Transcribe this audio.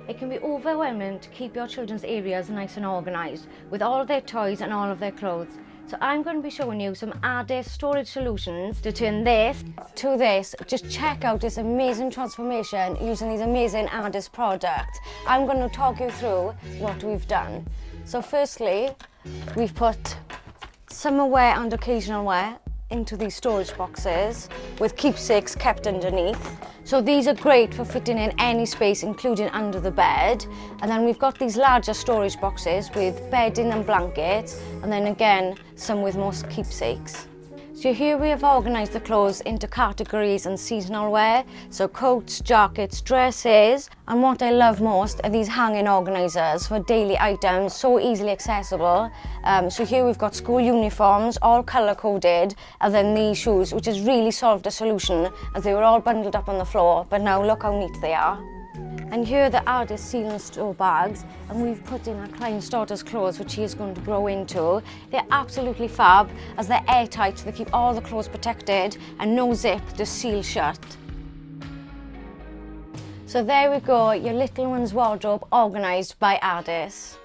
It can be overwhelming to keep your children's areas nice and organised with all of their toys and all of their clothes. So I'm going to be showing you some Addis storage solutions to turn this to this. Just check out this amazing transformation using these amazing Addis products. I'm going to talk you through what we've done. So firstly, we've put summer wear and occasional wear into these storage boxes with keepsakes kept underneath. So these are great for fitting in any space, including under the bed. And then we've got these larger storage boxes with bedding and blankets, and then again some with more keepsakes. So here we have organised the clothes into categories and seasonal wear, so coats, jackets, dresses, and what I love most are these hanging organisers for daily items, so easily accessible. So here we've got school uniforms, all colour coded, and then these shoes, which has really solved the solution as they were all bundled up on the floor, but now look how neat they are. And here are the Addis seal and store bags, and we've put in our client's daughter's clothes, which she is going to grow into. They're absolutely fab, as they're airtight, so they keep all the clothes protected, and no zip, just seal shut. So there we go, your little one's wardrobe organised by Addis.